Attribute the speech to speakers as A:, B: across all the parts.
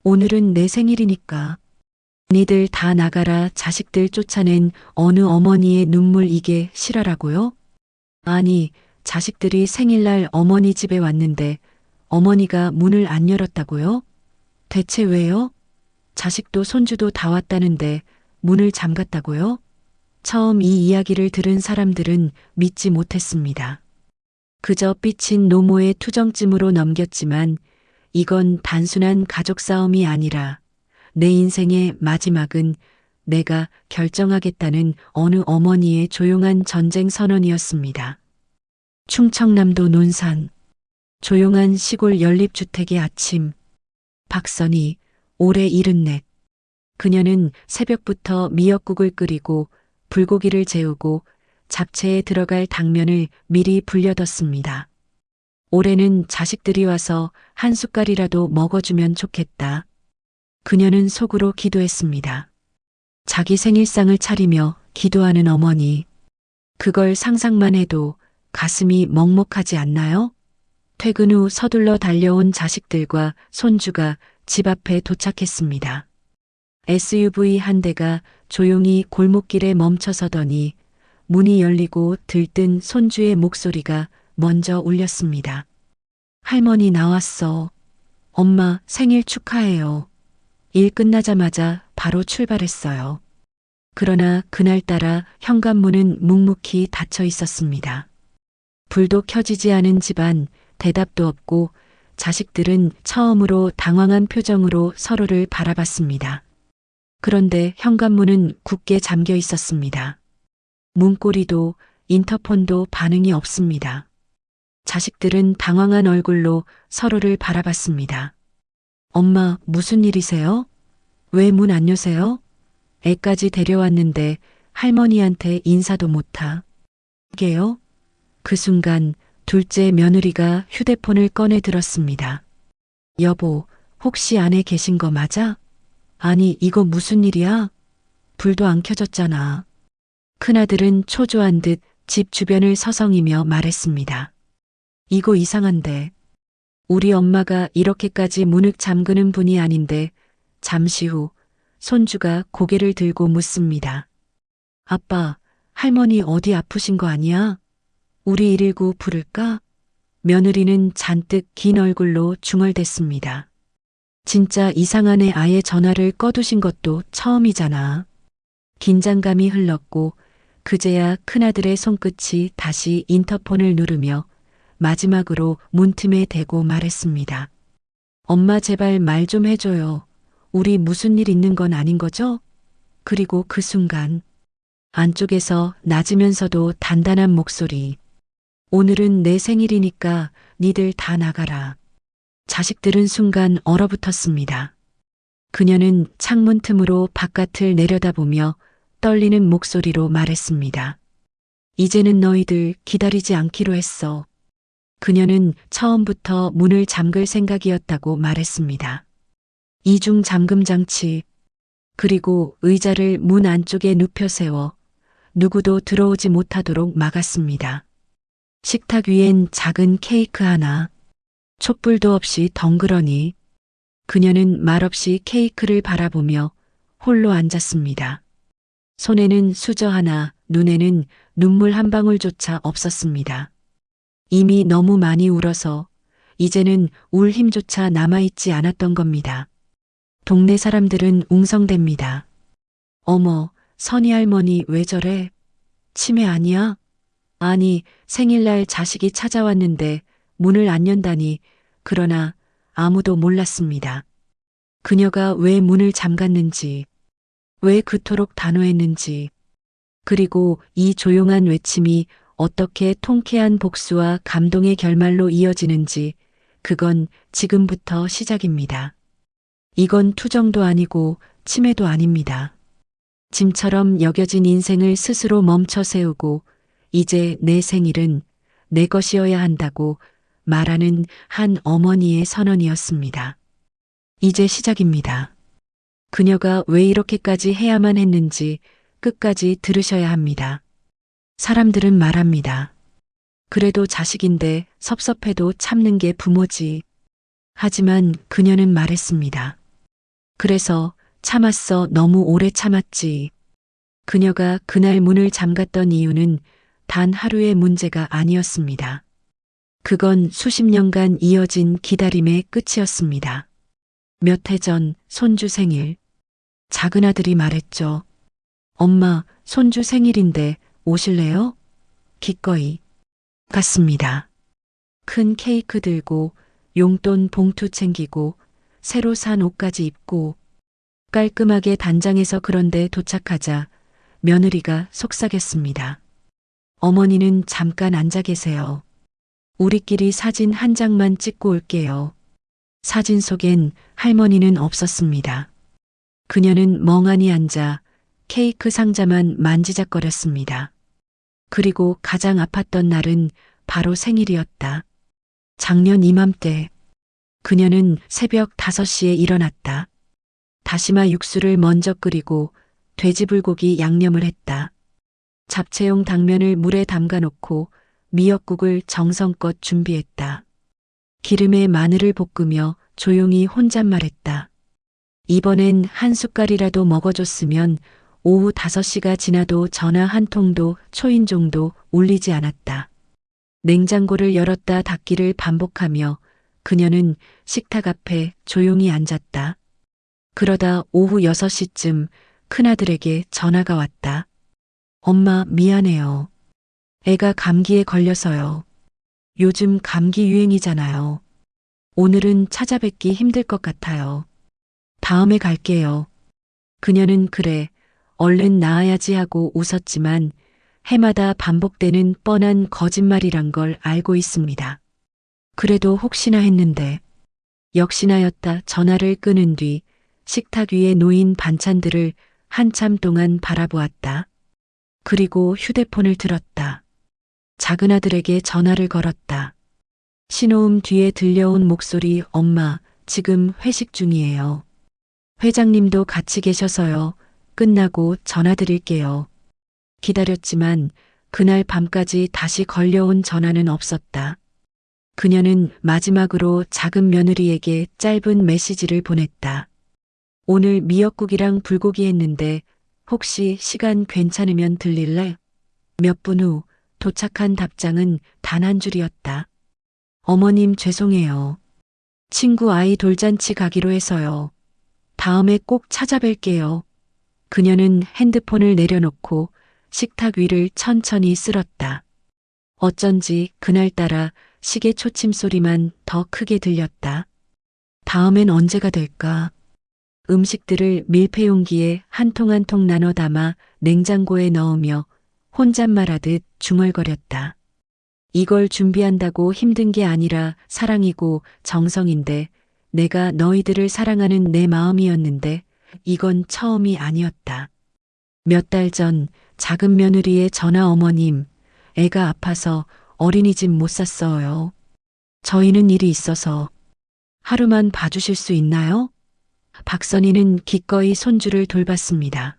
A: 오늘은 내 생일이니까 니들 다 나가라. 자식들 쫓아낸 어느 어머니의 눈물 이게 실화라고요? 아니, 자식들이 생일날 어머니 집에 왔는데 어머니가 문을 안 열었다고요? 대체 왜요? 자식도 손주도 다 왔다는데 문을 잠갔다고요? 처음 이 이야기를 들은 사람들은 믿지 못했습니다. 그저 삐친 노모의 투정쯤으로 넘겼지만 이건 단순한 가족 싸움이 아니라 내 인생의 마지막은 내가 결정하겠다는 어느 어머니의 조용한 전쟁 선언이었습니다. 충청남도 논산 조용한 시골 연립주택의 아침. 박선희 올해 74. 그녀는 새벽부터 미역국을 끓이고 불고기를 재우고 잡채에 들어갈 당면을 미리 불려뒀습니다. 올해는 자식들이 와서 한 숟갈이라도 먹어주면 좋겠다. 그녀는 속으로 기도했습니다. 자기 생일상을 차리며 기도하는 어머니. 그걸 상상만 해도 가슴이 먹먹하지 않나요? 퇴근 후 서둘러 달려온 자식들과 손주가 집 앞에 도착했습니다. SUV 한 대가 조용히 골목길에 멈춰서더니 문이 열리고 들뜬 손주의 목소리가 먼저 울렸습니다. 할머니 나왔어. 엄마 생일 축하해요. 일 끝나자마자 바로 출발했어요. 그러나 그날따라 현관문은 묵묵히 닫혀 있었습니다. 불도 켜지지 않은 집안, 대답도 없고 자식들은 처음으로 당황한 표정으로 서로를 바라봤습니다. 그런데 현관문은 굳게 잠겨 있었습니다. 문고리도 인터폰도 반응이 없습니다. 자식들은 당황한 얼굴로 서로를 바라봤습니다. 엄마, 무슨 일이세요? 왜 문 안 여세요? 애까지 데려왔는데 할머니한테 인사도 못하. 게요? 그 순간 둘째 며느리가 휴대폰을 꺼내 들었습니다. 여보, 혹시 안에 계신 거 맞아? 아니, 이거 무슨 일이야? 불도 안 켜졌잖아. 큰아들은 초조한 듯 집 주변을 서성이며 말했습니다. 이거 이상한데. 우리 엄마가 이렇게까지 문을 잠그는 분이 아닌데. 잠시 후 손주가 고개를 들고 묻습니다. 아빠, 할머니 어디 아프신 거 아니야? 우리 119 부를까? 며느리는 잔뜩 긴 얼굴로 중얼댔습니다. 진짜 이상한 애 아예 전화를 꺼두신 것도 처음이잖아. 긴장감이 흘렀고 그제야 큰아들의 손끝이 다시 인터폰을 누르며 마지막으로 문틈에 대고 말했습니다. 엄마 제발 말 좀 해줘요. 우리 무슨 일 있는 건 아닌 거죠? 그리고 그 순간 안쪽에서 낮으면서도 단단한 목소리. 오늘은 내 생일이니까 니들 다 나가라. 자식들은 순간 얼어붙었습니다. 그녀는 창문 틈으로 바깥을 내려다보며 떨리는 목소리로 말했습니다. 이제는 너희들 기다리지 않기로 했어. 그녀는 처음부터 문을 잠글 생각이었다고 말했습니다. 이중 잠금 장치, 그리고 의자를 문 안쪽에 눕혀 세워 누구도 들어오지 못하도록 막았습니다. 식탁 위엔 작은 케이크 하나, 촛불도 없이 덩그러니. 그녀는 말없이 케이크를 바라보며 홀로 앉았습니다. 손에는 수저 하나, 눈에는 눈물 한 방울조차 없었습니다. 이미 너무 많이 울어서 이제는 울 힘조차 남아있지 않았던 겁니다. 동네 사람들은 웅성댑니다. 어머, 선희 할머니 왜 저래? 치매 아니야? 아니, 생일날 자식이 찾아왔는데 문을 안 연다니. 그러나 아무도 몰랐습니다. 그녀가 왜 문을 잠갔는지, 왜 그토록 단호했는지, 그리고 이 조용한 외침이 어떻게 통쾌한 복수와 감동의 결말로 이어지는지, 그건 지금부터 시작입니다. 이건 투정도 아니고 치매도 아닙니다. 짐처럼 여겨진 인생을 스스로 멈춰 세우고 이제 내 생일은 내 것이어야 한다고 말하는 한 어머니의 선언이었습니다. 이제 시작입니다. 그녀가 왜 이렇게까지 해야만 했는지 끝까지 들으셔야 합니다. 사람들은 말합니다. 그래도 자식인데 섭섭해도 참는 게 부모지. 하지만 그녀는 말했습니다. 그래서 참았어. 너무 오래 참았지. 그녀가 그날 문을 잠갔던 이유는 단 하루의 문제가 아니었습니다. 그건 수십 년간 이어진 기다림의 끝이었습니다. 몇 해 전 손주 생일. 작은 아들이 말했죠. 엄마, 손주 생일인데 오실래요? 기꺼이 갔습니다. 큰 케이크 들고 용돈 봉투 챙기고 새로 산 옷까지 입고 깔끔하게 단장해서 그런데 도착하자 며느리가 속삭였습니다. 어머니는 잠깐 앉아 계세요. 우리끼리 사진 한 장만 찍고 올게요. 사진 속엔 할머니는 없었습니다. 그녀는 멍하니 앉아 케이크 상자만 만지작거렸습니다. 그리고 가장 아팠던 날은 바로 생일이었다. 작년 이맘때 그녀는 새벽 5시에 일어났다. 다시마 육수를 먼저 끓이고 돼지불고기 양념을 했다. 잡채용 당면을 물에 담가 놓고 미역국을 정성껏 준비했다. 기름에 마늘을 볶으며 조용히 혼잣말했다. 이번엔 한 숟갈이라도 먹어줬으면. 오후 5시가 지나도 전화 한 통도 초인종도 울리지 않았다. 냉장고를 열었다 닫기를 반복하며 그녀는 식탁 앞에 조용히 앉았다. 그러다 오후 6시쯤 큰아들에게 전화가 왔다. 엄마, 미안해요. 애가 감기에 걸려서요. 요즘 감기 유행이잖아요. 오늘은 찾아뵙기 힘들 것 같아요. 다음에 갈게요. 그녀는 그래, 얼른 나아야지 하고 웃었지만 해마다 반복되는 뻔한 거짓말이란 걸 알고 있습니다. 그래도 혹시나 했는데 역시나였다. 전화를 끊은 뒤 식탁 위에 놓인 반찬들을 한참 동안 바라보았다. 그리고 휴대폰을 들었다. 작은 아들에게 전화를 걸었다. 신호음 뒤에 들려온 목소리. 엄마, 지금 회식 중이에요. 회장님도 같이 계셔서요. 끝나고 전화드릴게요. 기다렸지만 그날 밤까지 다시 걸려온 전화는 없었다. 그녀는 마지막으로 작은 며느리에게 짧은 메시지를 보냈다. 오늘 미역국이랑 불고기 했는데 혹시 시간 괜찮으면 들릴래? 몇 분 후 도착한 답장은 단 한 줄이었다. 어머님 죄송해요. 친구 아이 돌잔치 가기로 해서요. 다음에 꼭 찾아뵐게요. 그녀는 핸드폰을 내려놓고 식탁 위를 천천히 쓸었다. 어쩐지 그날따라 시계 초침 소리만 더 크게 들렸다. 다음엔 언제가 될까? 음식들을 밀폐 용기에 한 통 한 통 나눠 담아 냉장고에 넣으며 혼잣말하듯 중얼거렸다. 이걸 준비한다고 힘든 게 아니라 사랑이고 정성인데 내가 너희들을 사랑하는 내 마음이었는데 이건 처음이 아니었다. 몇 달 전 작은 며느리의 전화. 어머님, 애가 아파서 어린이집 못 샀어요. 저희는 일이 있어서 하루만 봐주실 수 있나요? 박선희는 기꺼이 손주를 돌봤습니다.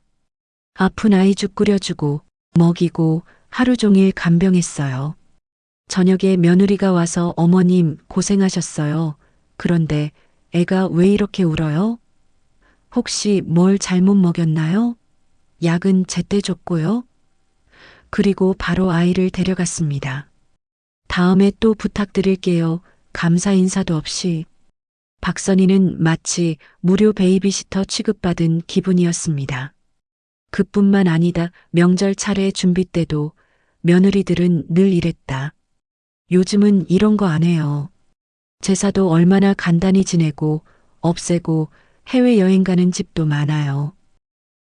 A: 아픈 아이 죽 끓여주고 먹이고 하루 종일 간병했어요. 저녁에 며느리가 와서 어머님 고생하셨어요. 그런데 애가 왜 이렇게 울어요? 혹시 뭘 잘못 먹였나요? 약은 제때 줬고요. 그리고 바로 아이를 데려갔습니다. 다음에 또 부탁드릴게요. 감사 인사도 없이. 박선희는 마치 무료 베이비시터 취급받은 기분이었습니다. 그뿐만 아니다. 명절 차례 준비 때도 며느리들은 늘 이랬다. 요즘은 이런 거 안 해요. 제사도 얼마나 간단히 지내고 없애고 해외여행 가는 집도 많아요.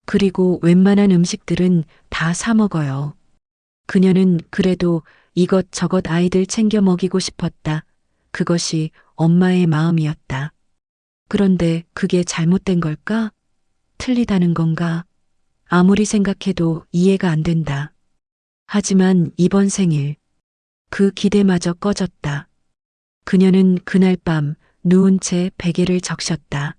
A: 그리고 웬만한 음식들은 다 사 먹어요. 그녀는 그래도 이것저것 아이들 챙겨 먹이고 싶었다. 그것이 엄마의 마음이었다. 그런데 그게 잘못된 걸까? 틀리다는 건가? 아무리 생각해도 이해가 안 된다. 하지만 이번 생일, 그 기대마저 꺼졌다. 그녀는 그날 밤 누운 채 베개를 적셨다.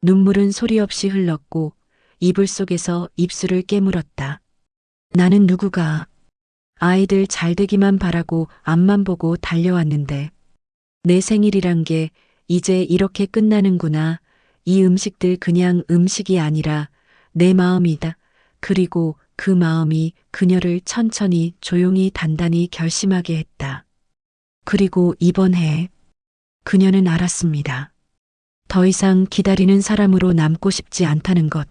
A: 눈물은 소리 없이 흘렀고 이불 속에서 입술을 깨물었다. 나는 누구가 아이들 잘 되기만 바라고 앞만 보고 달려왔는데 내 생일이란 게 이제 이렇게 끝나는구나. 이 음식들 그냥 음식이 아니라 내 마음이다. 그리고 그 마음이 그녀를 천천히 조용히 단단히 결심하게 했다. 그리고 이번 해 그녀는 알았습니다. 더 이상 기다리는 사람으로 남고 싶지 않다는 것.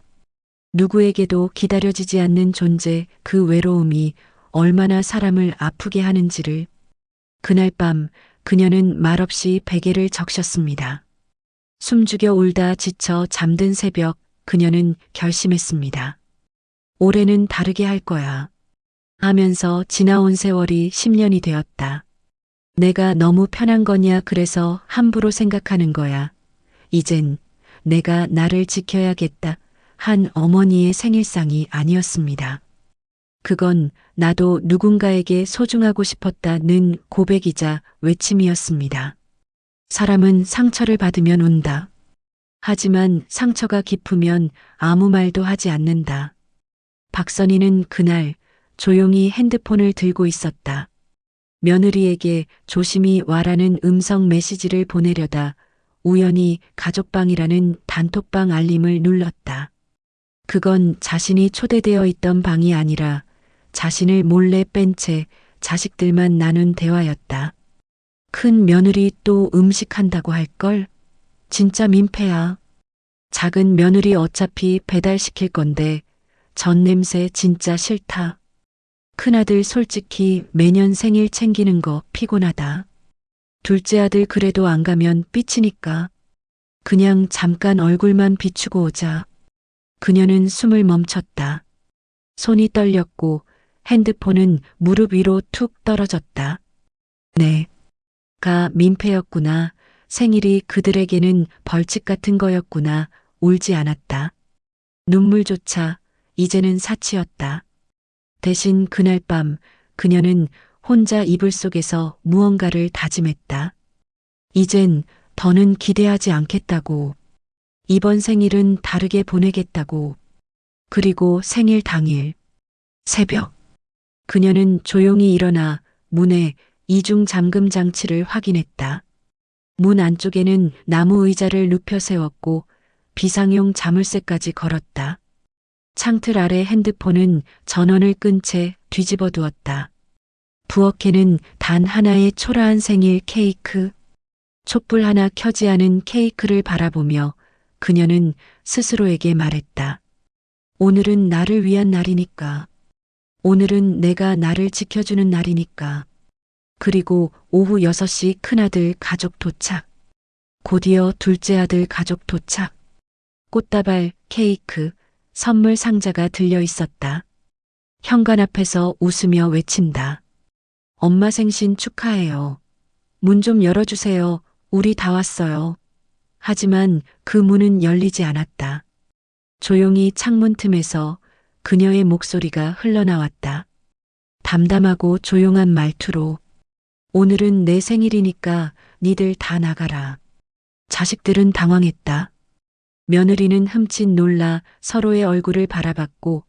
A: 누구에게도 기다려지지 않는 존재, 그 외로움이 얼마나 사람을 아프게 하는지를. 그날 밤 그녀는 말없이 베개를 적셨습니다. 숨죽여 울다 지쳐 잠든 새벽 그녀는 결심했습니다. 올해는 다르게 할 거야. 하면서 지나온 세월이 10년이 되었다. 내가 너무 편한 거냐 그래서 함부로 생각하는 거야. 이젠 내가 나를 지켜야겠다. 한 어머니의 생일상이 아니었습니다. 그건 나도 누군가에게 소중하고 싶었다는 고백이자 외침이었습니다. 사람은 상처를 받으면 운다. 하지만 상처가 깊으면 아무 말도 하지 않는다. 박선희는 그날 조용히 핸드폰을 들고 있었다. 며느리에게 조심히 와라는 음성 메시지를 보내려다 우연히 가족방이라는 단톡방 알림을 눌렀다. 그건 자신이 초대되어 있던 방이 아니라 자신을 몰래 뺀 채 자식들만 나눈 대화였다. 큰 며느리 또 음식한다고 할걸? 진짜 민폐야. 작은 며느리 어차피 배달시킬 건데 전 냄새 진짜 싫다. 큰아들 솔직히 매년 생일 챙기는 거 피곤하다. 둘째 아들 그래도 안 가면 삐치니까 그냥 잠깐 얼굴만 비추고 오자. 그녀는 숨을 멈췄다. 손이 떨렸고 핸드폰은 무릎 위로 툭 떨어졌다. 내가 민폐였구나. 생일이 그들에게는 벌칙 같은 거였구나. 울지 않았다. 눈물조차 이제는 사치였다. 대신 그날 밤 그녀는 혼자 이불 속에서 무언가를 다짐했다. 이젠 더는 기대하지 않겠다고. 이번 생일은 다르게 보내겠다고. 그리고 생일 당일 새벽 그녀는 조용히 일어나 문에 이중 잠금 장치를 확인했다. 문 안쪽에는 나무 의자를 눕혀 세웠고 비상용 자물쇠까지 걸었다. 창틀 아래 핸드폰은 전원을 끈 채 뒤집어 두었다. 부엌에는 단 하나의 초라한 생일 케이크. 촛불 하나 켜지 않은 케이크를 바라보며 그녀는 스스로에게 말했다. 오늘은 나를 위한 날이니까. 오늘은 내가 나를 지켜주는 날이니까. 그리고 오후 6시 큰아들 가족 도착. 곧이어 둘째 아들 가족 도착. 꽃다발, 케이크, 선물 상자가 들려 있었다. 현관 앞에서 웃으며 외친다. 엄마 생신 축하해요. 문 좀 열어주세요. 우리 다 왔어요. 하지만 그 문은 열리지 않았다. 조용히 창문 틈에서 그녀의 목소리가 흘러나왔다. 담담하고 조용한 말투로 오늘은 내 생일이니까 니들 다 나가라. 자식들은 당황했다. 며느리는 흠칫 놀라 서로의 얼굴을 바라봤고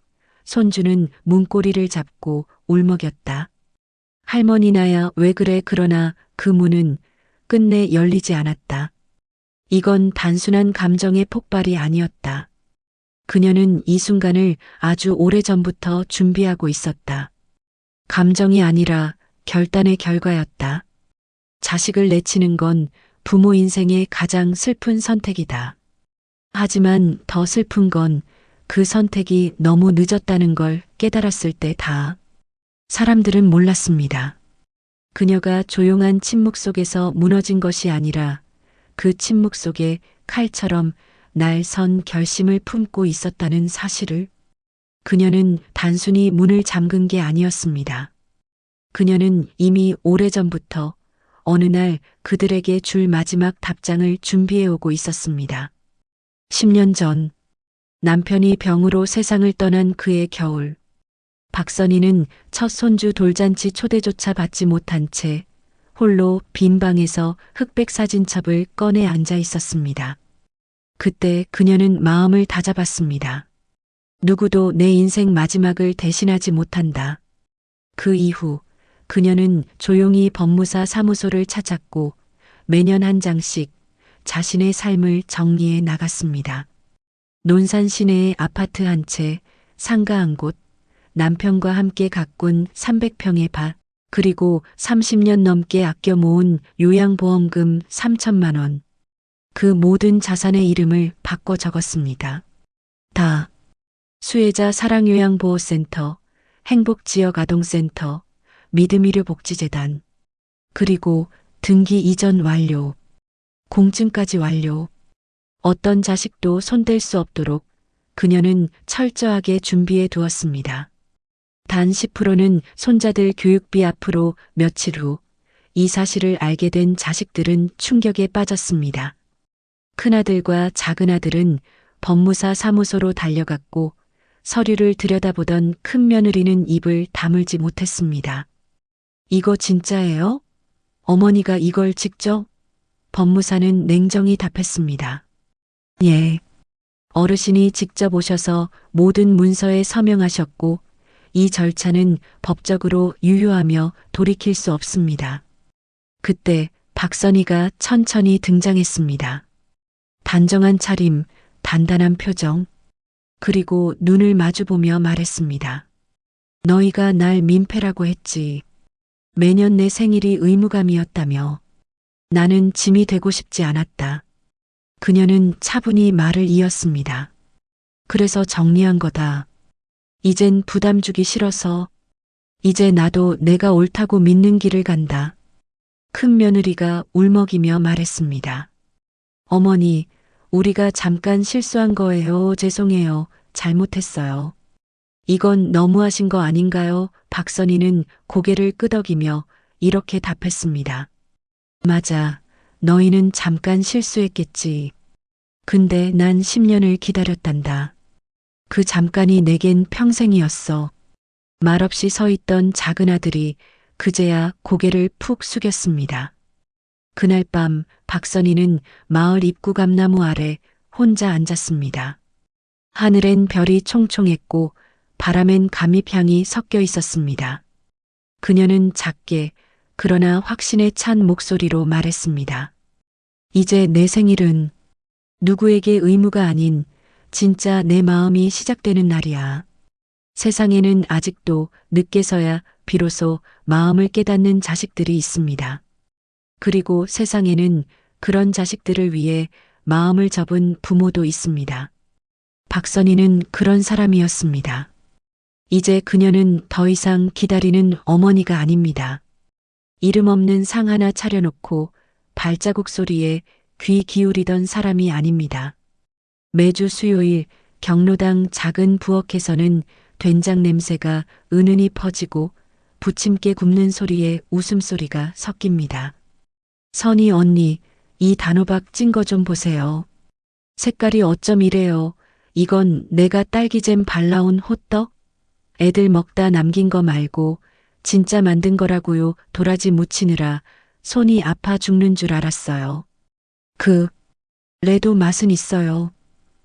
A: 손주는 문고리를 잡고 울먹였다. 할머니 나야 왜 그래. 그러나 그 문은 끝내 열리지 않았다. 이건 단순한 감정의 폭발이 아니었다. 그녀는 이 순간을 아주 오래전부터 준비하고 있었다. 감정이 아니라 결단의 결과였다. 자식을 내치는 건 부모 인생의 가장 슬픈 선택이다. 하지만 더 슬픈 건 그 선택이 너무 늦었다는 걸 깨달았을 때다. 사람들은 몰랐습니다. 그녀가 조용한 침묵 속에서 무너진 것이 아니라 그 침묵 속에 칼처럼 날 선 결심을 품고 있었다는 사실을. 그녀는 단순히 문을 잠근 게 아니었습니다. 그녀는 이미 오래전부터 어느 날 그들에게 줄 마지막 답장을 준비해 오고 있었습니다. 10년 전 남편이 병으로 세상을 떠난 그해 겨울. 박선희는 첫 손주 돌잔치 초대조차 받지 못한 채 홀로 빈 방에서 흑백 사진첩을 꺼내 앉아 있었습니다. 그때 그녀는 마음을 다잡았습니다. 누구도 내 인생 마지막을 대신하지 못한다. 그 이후 그녀는 조용히 법무사 사무소를 찾았고 매년 한 장씩 자신의 삶을 정리해 나갔습니다. 논산 시내의 아파트 한 채, 상가 한 곳, 남편과 함께 가꾼 300평의 밭, 그리고 30년 넘게 아껴 모은 요양보험금 3천만 원. 그 모든 자산의 이름을 바꿔 적었습니다. 다 수혜자 사랑요양보호센터, 행복지역아동센터, 믿음의료복지재단, 그리고 등기 이전 완료, 공증까지 완료. 어떤 자식도 손댈 수 없도록 그녀는 철저하게 준비해 두었습니다. 단 10%는 손자들 교육비 앞으로 며칠 후 이 사실을 알게 된 자식들은 충격에 빠졌습니다. 큰아들과 작은아들은 법무사 사무소로 달려갔고 서류를 들여다보던 큰 며느리는 입을 다물지 못했습니다. 이거 진짜예요? 어머니가 이걸 직접? 법무사는 냉정히 답했습니다. 예. 어르신이 직접 오셔서 모든 문서에 서명하셨고 이 절차는 법적으로 유효하며 돌이킬 수 없습니다. 그때 박선희가 천천히 등장했습니다. 단정한 차림, 단단한 표정, 그리고 눈을 마주보며 말했습니다. 너희가 날 민폐라고 했지. 매년 내 생일이 의무감이었다며. 나는 짐이 되고 싶지 않았다. 그녀는 차분히 말을 이었습니다. 그래서 정리한 거다. 이젠 부담 주기 싫어서. 이제 나도 내가 옳다고 믿는 길을 간다. 큰 며느리가 울먹이며 말했습니다. 어머니, 우리가 잠깐 실수한 거예요. 죄송해요. 잘못했어요. 이건 너무하신 거 아닌가요? 박선희는 고개를 끄덕이며 이렇게 답했습니다. 맞아. 너희는 잠깐 실수했겠지. 근데 난 10년을 기다렸단다. 그 잠깐이 내겐 평생이었어. 말없이 서 있던 작은아들이 그제야 고개를 푹 숙였습니다. 그날 밤 박선희는 마을 입구 감나무 아래 혼자 앉았습니다. 하늘엔 별이 총총했고 바람엔 감잎향이 섞여 있었습니다. 그녀는 작게 그러나 확신에 찬 목소리로 말했습니다. 이제 내 생일은 누구에게 의무가 아닌 진짜 내 마음이 시작되는 날이야. 세상에는 아직도 늦게서야 비로소 마음을 깨닫는 자식들이 있습니다. 그리고 세상에는 그런 자식들을 위해 마음을 접은 부모도 있습니다. 박선희는 그런 사람이었습니다. 이제 그녀는 더 이상 기다리는 어머니가 아닙니다. 이름 없는 상 하나 차려놓고 발자국 소리에 귀 기울이던 사람이 아닙니다. 매주 수요일 경로당 작은 부엌에서는 된장 냄새가 은은히 퍼지고 부침개 굽는 소리에 웃음소리가 섞입니다. 선희 언니, 이 단호박 찐 거 좀 보세요. 색깔이 어쩜 이래요. 이건 내가 딸기잼 발라온 호떡? 애들 먹다 남긴 거 말고 진짜 만든 거라고요. 도라지 무치느라 손이 아파 죽는 줄 알았어요. 그래도 맛은 있어요.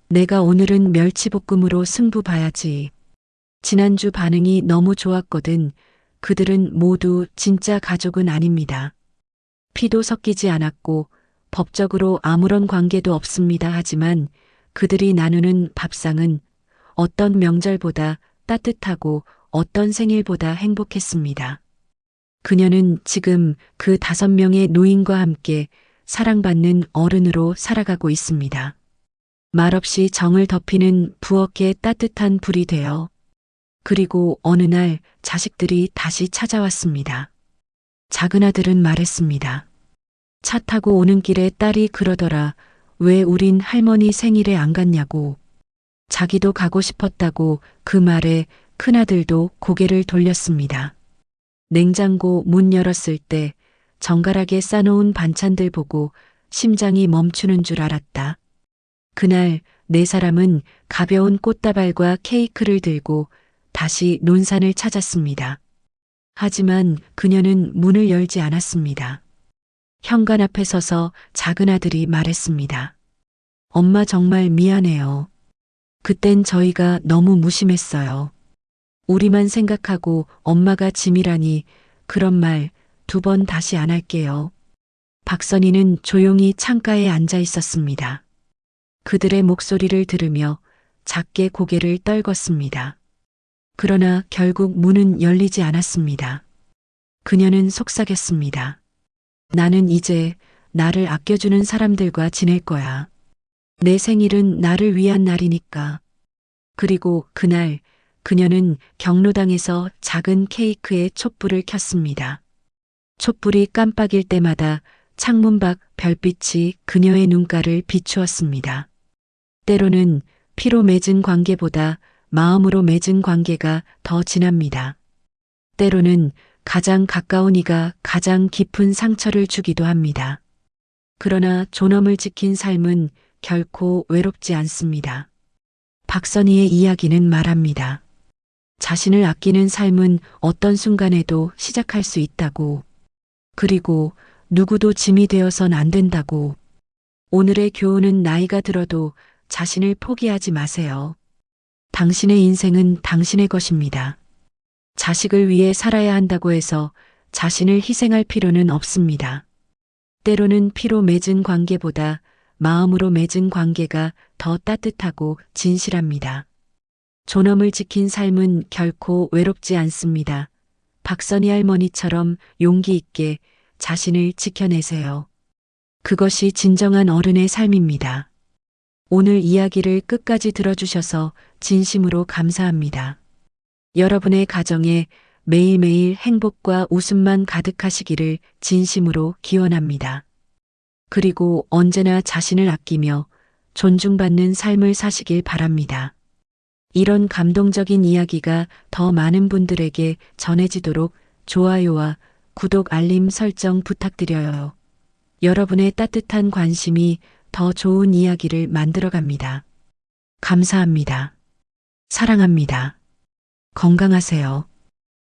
A: 내가 오늘은 멸치볶음으로 승부 봐야지. 지난주 반응이 너무 좋았거든. 그들은 모두 진짜 가족은 아닙니다. 피도 섞이지 않았고 법적으로 아무런 관계도 없습니다. 하지만 그들이 나누는 밥상은 어떤 명절보다 따뜻하고 어떤 생일보다 행복했습니다. 그녀는 지금 그 5명의 노인과 함께 사랑받는 어른으로 살아가고 있습니다. 말없이 정을 덮이는 부엌의 따뜻한 불이 되어 그리고 어느 날 자식들이 다시 찾아왔습니다. 작은아들은 말했습니다. 차 타고 오는 길에 딸이 그러더라. 왜 우린 할머니 생일에 안 갔냐고. 자기도 가고 싶었다고 그 말에 큰아들도 고개를 돌렸습니다. 냉장고 문 열었을 때 정갈하게 싸놓은 반찬들 보고 심장이 멈추는 줄 알았다. 그날 4사람은 가벼운 꽃다발과 케이크를 들고 다시 논산을 찾았습니다. 하지만 그녀는 문을 열지 않았습니다. 현관 앞에 서서 작은아들이 말했습니다. 엄마 정말 미안해요. 그땐 저희가 너무 무심했어요. 우리만 생각하고 엄마가 짐이라니 그런 말 2번 다시 안 할게요. 박선희는 조용히 창가에 앉아 있었습니다. 그들의 목소리를 들으며 작게 고개를 떨궜습니다. 그러나 결국 문은 열리지 않았습니다. 그녀는 속삭였습니다. 나는 이제 나를 아껴주는 사람들과 지낼 거야. 내 생일은 나를 위한 날이니까. 그리고 그날 그녀는 경로당에서 작은 케이크에 촛불을 켰습니다. 촛불이 깜빡일 때마다 창문 밖 별빛이 그녀의 눈가를 비추었습니다. 때로는 피로 맺은 관계보다 마음으로 맺은 관계가 더 진합니다. 때로는 가장 가까운 이가 가장 깊은 상처를 주기도 합니다. 그러나 존엄을 지킨 삶은 결코 외롭지 않습니다. 박선희의 이야기는 말합니다. 자신을 아끼는 삶은 어떤 순간에도 시작할 수 있다고. 그리고 누구도 짐이 되어선 안 된다고. 오늘의 교훈은 나이가 들어도 자신을 포기하지 마세요. 당신의 인생은 당신의 것입니다. 자식을 위해 살아야 한다고 해서 자신을 희생할 필요는 없습니다. 때로는 피로 맺은 관계보다 마음으로 맺은 관계가 더 따뜻하고 진실합니다. 존엄을 지킨 삶은 결코 외롭지 않습니다. 박선희 할머니처럼 용기 있게 자신을 지켜내세요. 그것이 진정한 어른의 삶입니다. 오늘 이야기를 끝까지 들어주셔서 진심으로 감사합니다. 여러분의 가정에 매일매일 행복과 웃음만 가득하시기를 진심으로 기원합니다. 그리고 언제나 자신을 아끼며 존중받는 삶을 사시길 바랍니다. 이런 감동적인 이야기가 더 많은 분들에게 전해지도록 좋아요와 구독 알림 설정 부탁드려요. 여러분의 따뜻한 관심이 더 좋은 이야기를 만들어갑니다. 감사합니다. 사랑합니다. 건강하세요.